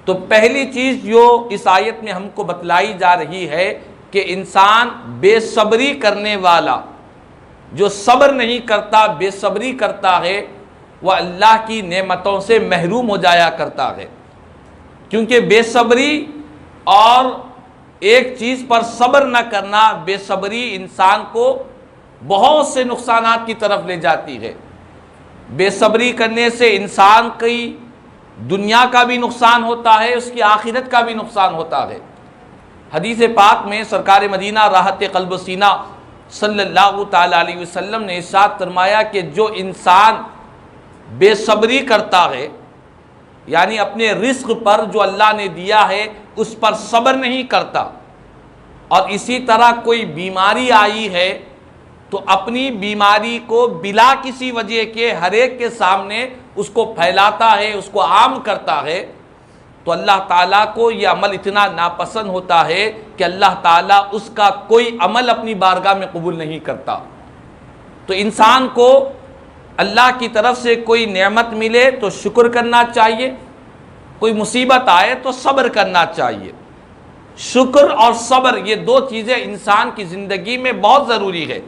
تو پہلی چیز جو اس آیت میں ہم کو بتلائی جا رہی ہے کہ انسان بے صبری کرنے والا، جو صبر نہیں کرتا، بے صبری کرتا ہے، وہ اللہ کی نعمتوں سے محروم ہو جایا کرتا ہے۔ کیونکہ بے صبری اور ایک چیز پر صبر نہ کرنا، بے صبری انسان کو بہت سے نقصانات کی طرف لے جاتی ہے۔ بے صبری کرنے سے انسان کی دنیا کا بھی نقصان ہوتا ہے، اس کی آخرت کا بھی نقصان ہوتا ہے۔ حدیث پاک میں سرکار مدینہ راحت قلب و سینہ صلی اللہ تعالیٰ علیہ وسلم نے ارشاد فرمایا کہ جو انسان بے صبری کرتا ہے، یعنی اپنے رزق پر جو اللہ نے دیا ہے اس پر صبر نہیں کرتا، اور اسی طرح کوئی بیماری آئی ہے تو اپنی بیماری کو بلا کسی وجہ کے ہر ایک کے سامنے اس کو پھیلاتا ہے، اس کو عام کرتا ہے، تو اللہ تعالیٰ کو یہ عمل اتنا ناپسند ہوتا ہے کہ اللہ تعالیٰ اس کا کوئی عمل اپنی بارگاہ میں قبول نہیں کرتا۔ تو انسان کو اللہ کی طرف سے کوئی نعمت ملے تو شکر کرنا چاہیے، کوئی مصیبت آئے تو صبر کرنا چاہیے۔ شکر اور صبر یہ دو چیزیں انسان کی زندگی میں بہت ضروری ہے۔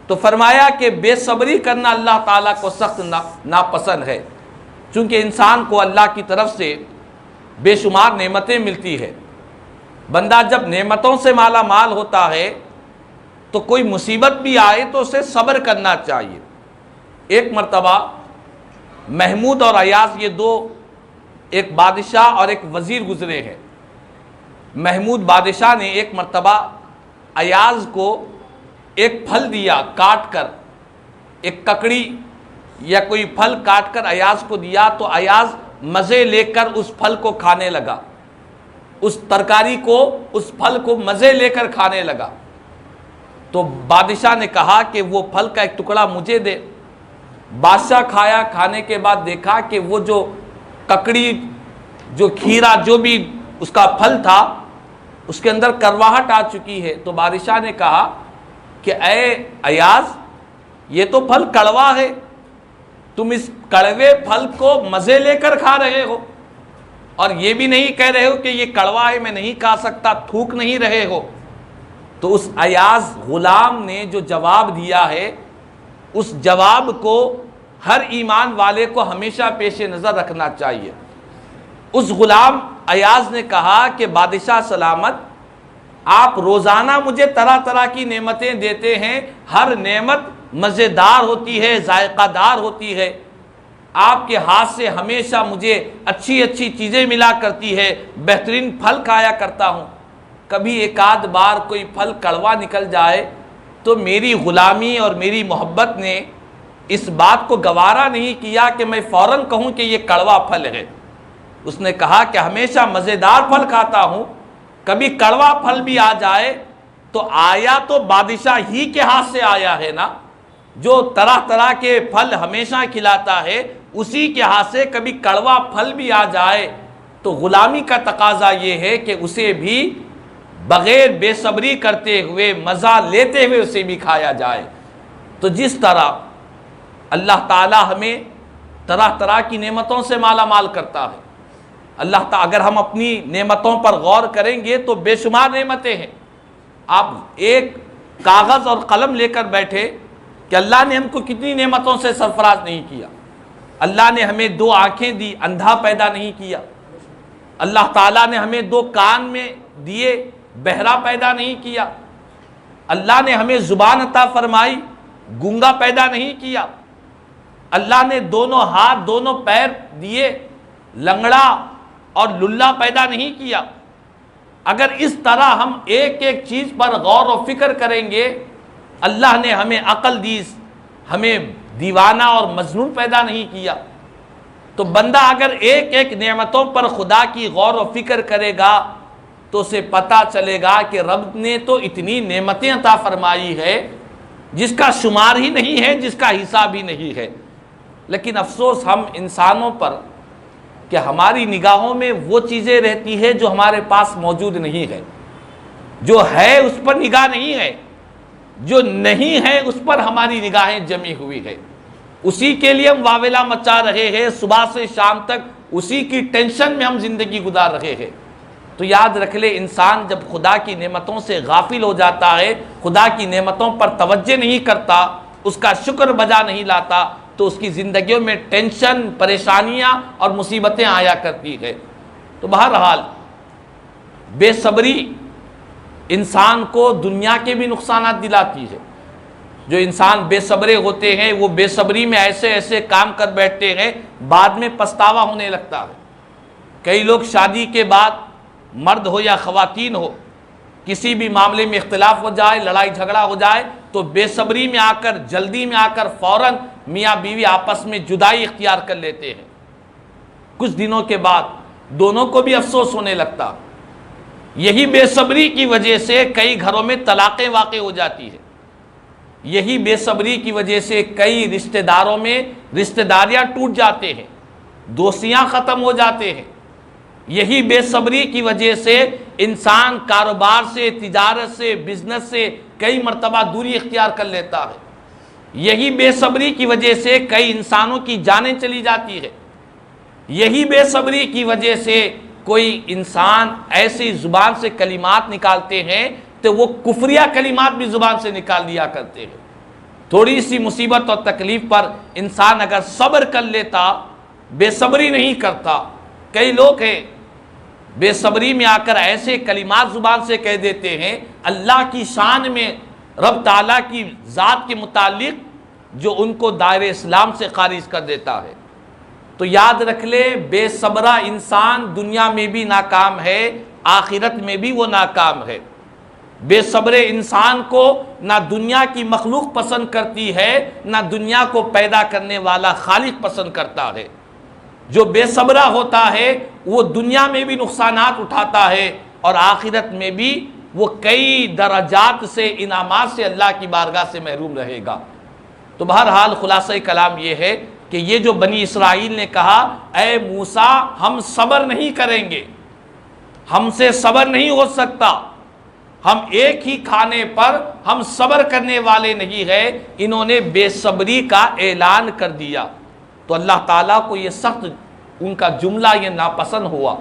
تو فرمایا کہ بے صبری کرنا اللہ تعالیٰ کو سخت ناپسند ہے، چونکہ انسان کو اللہ کی طرف سے بے شمار نعمتیں ملتی ہے۔ بندہ جب نعمتوں سے مالا مال ہوتا ہے تو کوئی مصیبت بھی آئے تو اسے صبر کرنا چاہیے۔ ایک مرتبہ محمود اور ایاز، یہ دو، ایک بادشاہ اور ایک وزیر گزرے ہیں۔ محمود بادشاہ نے ایک مرتبہ ایاز کو ایک پھل دیا کاٹ کر، ایک ککڑی یا کوئی پھل کاٹ کر ایاز کو دیا، تو ایاز مزے لے کر اس پھل کو کھانے لگا، اس ترکاری کو، اس پھل کو مزے لے کر کھانے لگا۔ تو بادشاہ نے کہا کہ وہ پھل کا ایک ٹکڑا مجھے دے۔ بادشاہ کھایا، کھانے کے بعد دیکھا کہ وہ جو ککڑی، جو کھیرا، جو بھی اس کا پھل تھا، اس کے اندر کرواہٹ آ چکی ہے۔ تو بادشاہ نے کہا کہ اے ایاز، یہ تو پھل کڑوا ہے، تم اس کڑوے پھل کو مزے لے کر کھا رہے ہو، اور یہ بھی نہیں کہہ رہے ہو کہ یہ کڑوا ہے میں نہیں کھا سکتا، تھوک نہیں رہے ہو۔ تو اس ایاز غلام نے جو جواب دیا ہے، اس جواب کو ہر ایمان والے کو ہمیشہ پیش نظر رکھنا چاہیے۔ اس غلام ایاز نے کہا کہ بادشاہ سلامت، آپ روزانہ مجھے طرح طرح کی نعمتیں دیتے ہیں، ہر نعمت مزیدار ہوتی ہے، ذائقہ دار ہوتی ہے، آپ کے ہاتھ سے ہمیشہ مجھے اچھی اچھی چیزیں ملا کرتی ہے، بہترین پھل کھایا کرتا ہوں، کبھی ایک آدھ بار کوئی پھل کڑوا نکل جائے تو میری غلامی اور میری محبت نے اس بات کو گوارا نہیں کیا کہ میں فوراً کہوں کہ یہ کڑوا پھل ہے۔ اس نے کہا کہ ہمیشہ مزیدار پھل کھاتا ہوں، کبھی کڑوا پھل بھی آ جائے تو آیا تو بادشاہ ہی کے ہاتھ سے آیا ہے نا، جو طرح طرح کے پھل ہمیشہ کھلاتا ہے، اسی کے ہاتھ سے کبھی کڑوا پھل بھی آ جائے تو غلامی کا تقاضا یہ ہے کہ اسے بھی بغیر بے صبری کرتے ہوئے، مزہ لیتے ہوئے اسے بھی کھایا جائے۔ تو جس طرح اللہ تعالیٰ ہمیں طرح طرح کی نعمتوں سے مالا مال کرتا ہے، اللہ تعالیٰ اگر ہم اپنی نعمتوں پر غور کریں گے تو بے شمار نعمتیں ہیں۔ آپ ایک کاغذ اور قلم لے کر بیٹھے کہ اللہ نے ہم کو کتنی نعمتوں سے سرفراز نہیں کیا۔ اللہ نے ہمیں دو آنکھیں دی، اندھا پیدا نہیں کیا۔ اللہ تعالیٰ نے ہمیں دو کان میں دیے، بہرا پیدا نہیں کیا۔ اللہ نے ہمیں زبان عطا فرمائی، گونگا پیدا نہیں کیا۔ اللہ نے دونوں ہاتھ، دونوں پیر دیے، لنگڑا اور للہ پیدا نہیں کیا۔ اگر اس طرح ہم ایک ایک چیز پر غور و فکر کریں گے، اللہ نے ہمیں عقل دی، ہمیں دیوانہ اور مجنون پیدا نہیں کیا۔ تو بندہ اگر ایک ایک نعمتوں پر خدا کی غور و فکر کرے گا تو اسے پتہ چلے گا کہ رب نے تو اتنی نعمتیں عطا فرمائی ہے جس کا شمار ہی نہیں ہے، جس کا حساب ہی نہیں ہے۔ لیکن افسوس ہم انسانوں پر کہ ہماری نگاہوں میں وہ چیزیں رہتی ہے جو ہمارے پاس موجود نہیں ہے، جو ہے اس پر نگاہ نہیں ہے، جو نہیں ہے اس پر ہماری نگاہیں جمی ہوئی ہے، اسی کے لیے ہم واویلا مچا رہے ہیں، صبح سے شام تک اسی کی ٹینشن میں ہم زندگی گزار رہے ہیں۔ تو یاد رکھ لے، انسان جب خدا کی نعمتوں سے غافل ہو جاتا ہے، خدا کی نعمتوں پر توجہ نہیں کرتا، اس کا شکر بجا نہیں لاتا، تو اس کی زندگیوں میں ٹینشن، پریشانیاں اور مصیبتیں آیا کرتی ہے۔ تو بہرحال بے صبری انسان کو دنیا کے بھی نقصانات دلاتی ہے۔ جو انسان بے صبرے ہوتے ہیں وہ بے صبری میں ایسے ایسے کام کر بیٹھتے ہیں، بعد میں پچھتاوا ہونے لگتا ہے۔ کئی لوگ شادی کے بعد، مرد ہو یا خواتین ہو، کسی بھی معاملے میں اختلاف ہو جائے، لڑائی جھگڑا ہو جائے تو بے صبری میں آ کر، جلدی میں آ کر فوراً میاں بیوی آپس میں جدائی اختیار کر لیتے ہیں۔ کچھ دنوں کے بعد دونوں کو بھی افسوس ہونے لگتا۔ یہی بے صبری کی وجہ سے کئی گھروں میں طلاقیں واقع ہو جاتی ہے۔ یہی بے صبری کی وجہ سے کئی رشتہ داروں میں رشتہ داریاں ٹوٹ جاتے ہیں، دوستیاں ختم ہو جاتے ہیں۔ یہی بے صبری کی وجہ سے انسان کاروبار سے، تجارت سے، بزنس سے کئی مرتبہ دوری اختیار کر لیتا ہے۔ یہی بے صبری کی وجہ سے کئی انسانوں کی جانیں چلی جاتی ہے۔ یہی بے صبری کی وجہ سے کوئی انسان ایسی زبان سے کلمات نکالتے ہیں تو وہ کفریہ کلمات بھی زبان سے نکال دیا کرتے ہیں۔ تھوڑی سی مصیبت اور تکلیف پر انسان اگر صبر کر لیتا، بے صبری نہیں کرتا۔ کئی لوگ ہیں بے صبری میں آ کر ایسے کلمات زبان سے کہہ دیتے ہیں اللہ کی شان میں، رب تعالیٰ کی ذات کے متعلق، جو ان کو دائرہ اسلام سے خارج کر دیتا ہے۔ تو یاد رکھ لے، بے صبرہ انسان دنیا میں بھی ناکام ہے، آخرت میں بھی وہ ناکام ہے۔ بے صبر انسان کو نہ دنیا کی مخلوق پسند کرتی ہے، نہ دنیا کو پیدا کرنے والا خالق پسند کرتا ہے۔ جو بے صبرہ ہوتا ہے وہ دنیا میں بھی نقصانات اٹھاتا ہے اور آخرت میں بھی وہ کئی درجات سے، انعامات سے اللہ کی بارگاہ سے محروم رہے گا۔ تو بہرحال خلاصہ کلام یہ ہے کہ یہ جو بنی اسرائیل نے کہا اے موسیٰ ہم صبر نہیں کریں گے، ہم سے صبر نہیں ہو سکتا، ہم ایک ہی کھانے پر ہم صبر کرنے والے نہیں ہیں، انہوں نے بے صبری کا اعلان کر دیا۔ تو اللہ تعالیٰ کو یہ سخت ان کا جملہ یہ ناپسند ہوا۔